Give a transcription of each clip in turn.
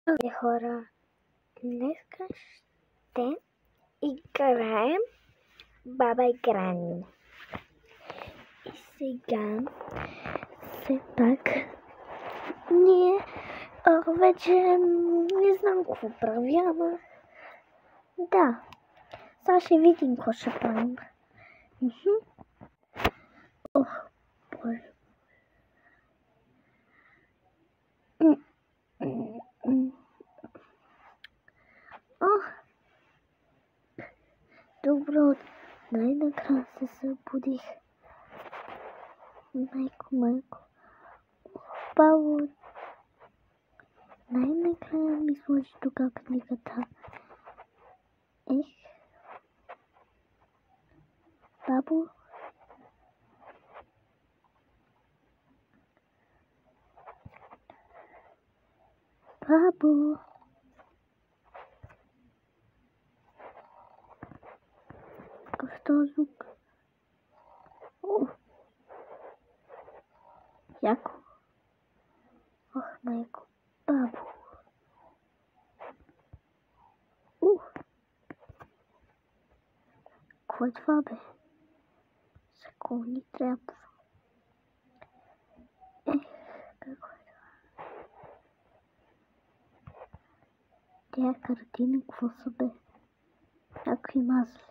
Здравейте, хора! Днес ще играем Баба и Грани. И сега, все пак, ние вече не знам какво правя, но да, сега ще видим какво ще правим. Ох, боже. Добро, най-накрая се събудих. Майко. Бабо, най-накрая ми сложи тук книгата. Бабо. Бабо. Какъв звук? Яко. Ох, майко. Бабо. Какво е това, бе? За кого ни трябва? Какво е това? Тя картина, какво са, бе? Някакви мазли.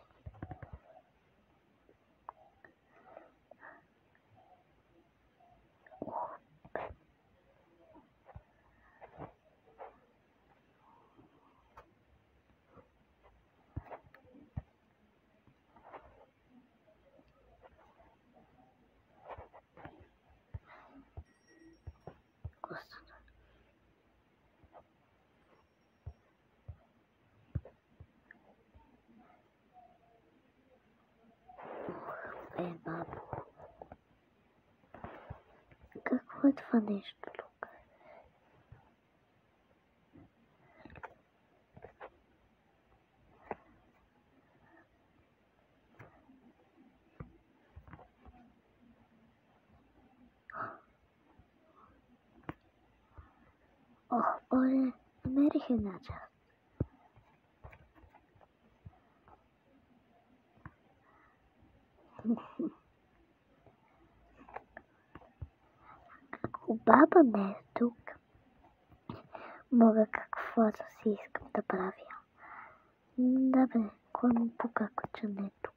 Бабо. Какво е това нещо тук? Ох, боже, намерих една част. Ако баба не е тук, мога каквото си искам да правя. Да бе, кой ми пука, че не е тук?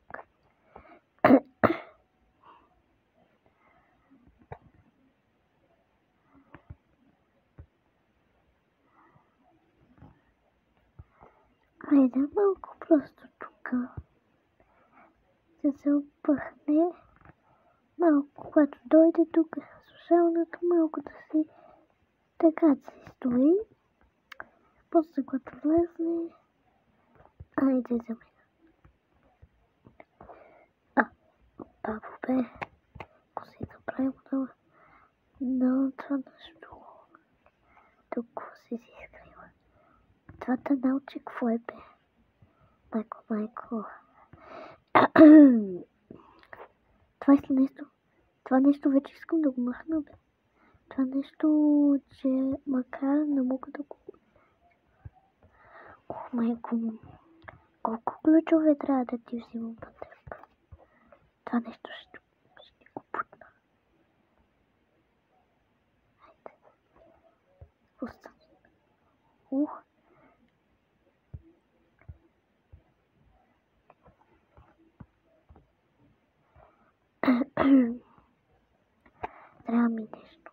Айде малко просто тук. Да се опъхне. Малко, когато дойде тук, слушалната малко да си така си стои. После когато влезне, айде за мен. Бабо бе, ако си направим това, но това нещо. Тук си скрила. Това да научи какво е, бе. Майко. Това нещо вече искам да го махна, бе. Това нещо, че макар не мога да го... Ох, майко, колко ключове трябва да ти взимам на теб? Това нещо ще го путна. Хайде. Остане. Трябва ми нещо.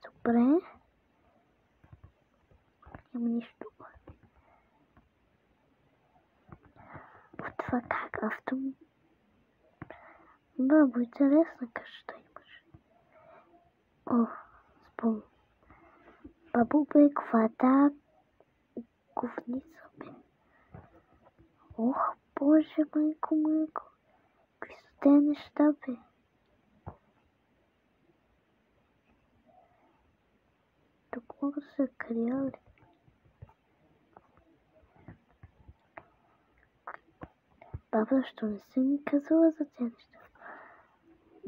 Добре. Няма нищо. От това как автом... Бабо, интересна къща имаш. Спомням. Бабо бе, каква е тая говница, бе? Ох, боже, майко. Какви са тези неща, бе? Тук мога да се крия ли? Баба, защо не си ми казала за тези неща?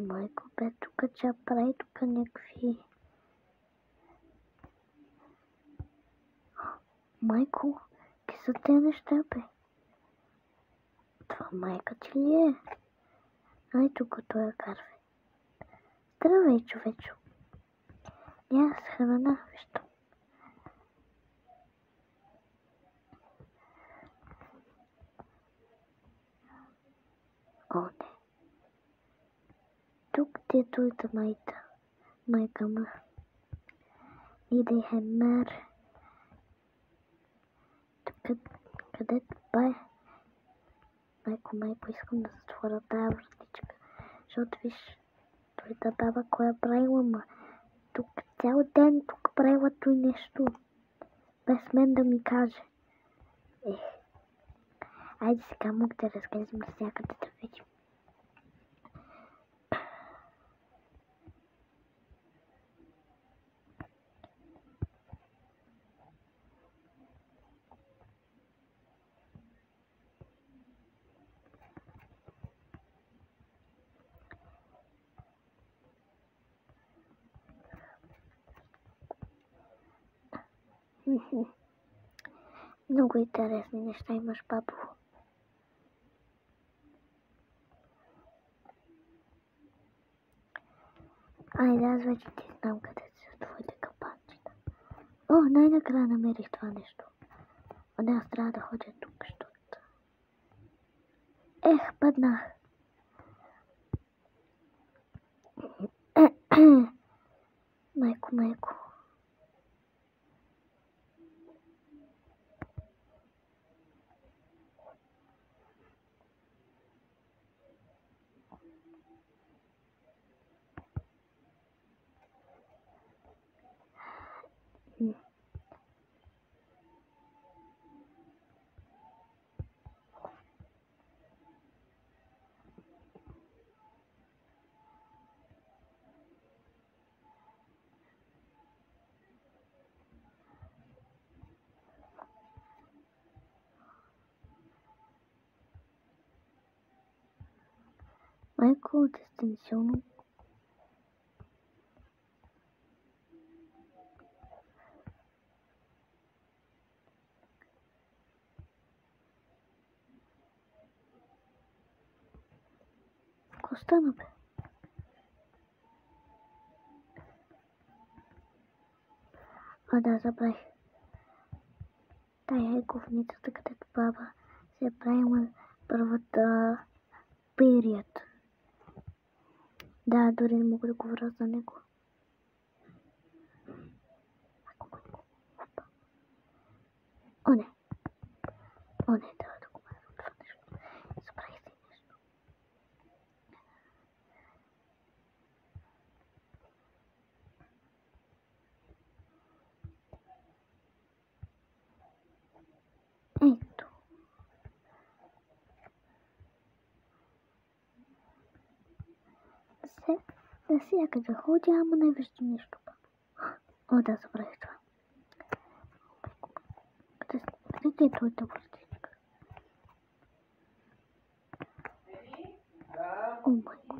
Майко, бе, тук че прави тук някакви... Майко, какви са тези неща, бе? Това майка ти ли е? Ай, тук той я карва. Здравей, човечо. Я с храна, виждам. О, не. Тук дето е майка ма. Иде хемер. Тук, където бе? Майко, искам да затворя тая вратичка. Защото виж, той баба, коя правила, ма. Тук цял ден тук правила той нещо. Без мен да ми каже. Айде сега мога да разгледам навсякъде да видим. Много интересни неща имаш, бабо. Айде, аз вече ти знам къде са твоите капанчета. О, най-накрая намерих това нещо. А аз трябва да ходя тук, защото... Паднах. Майко. Майко, дистанционно. Какво стана, бе? Да, забравих. Тая е говницата, където баба се е правила първата период. Да, дори не мога да говоря за него. О, не, трябва да говоря за това нещо. Забравих си нещо. Ето. Навсякъде ходя, ама не виждам нищо. Да, забравих това. Къде е твоята вратичка? О, майко.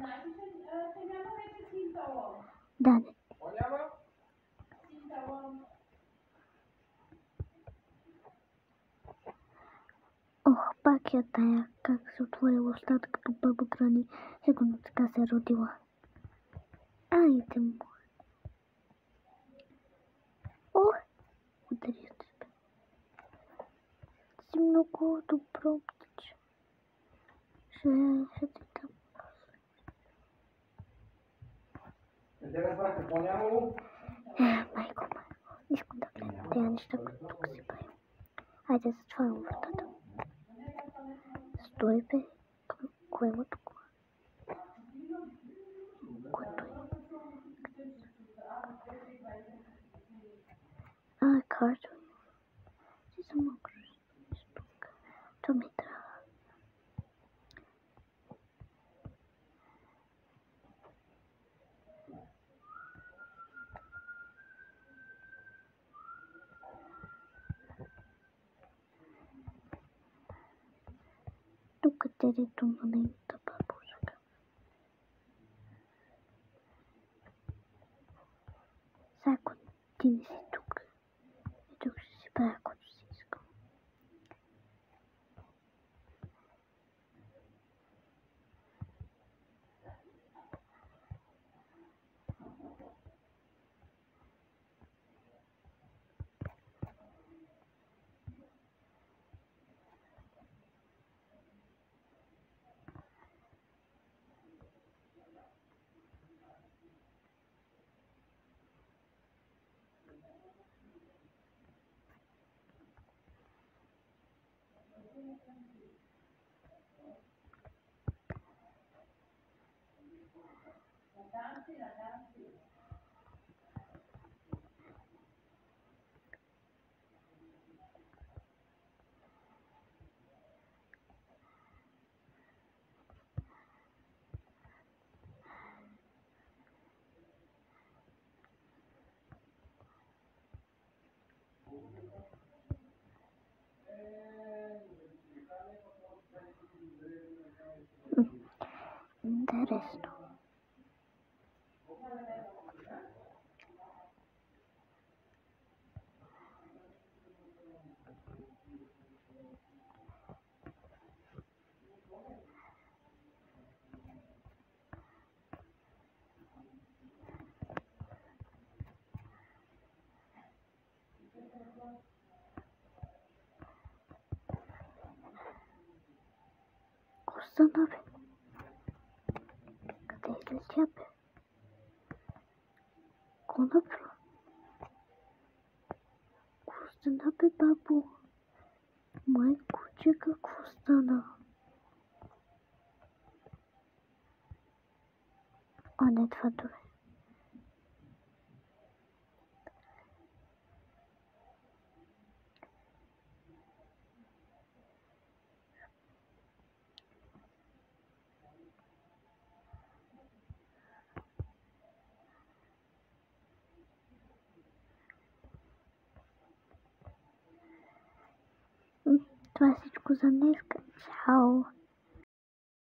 Да, не. Пак я тая, как се отворила устата като баба Грани. Сигурно така се е родила. Айде му. Ударя тебе. Си много добро птиче. Ще ти дам. Майко. Искам да гледам тези неща, които тук си правим. Айде, затварям вратата. Стой, бе. Кое има тук? Което е? Карта. Си съм много тук. Това ми трябва. Тук където на нейната бабушка. ти не си тук. И тук ще си правя каквото си искам. Интересно. Остана бе. Къде излетя бе? Ко направо? Какво стана бе, бабо? Майко, че какво стана? А не това добре. Това е всичко за днес. Чао!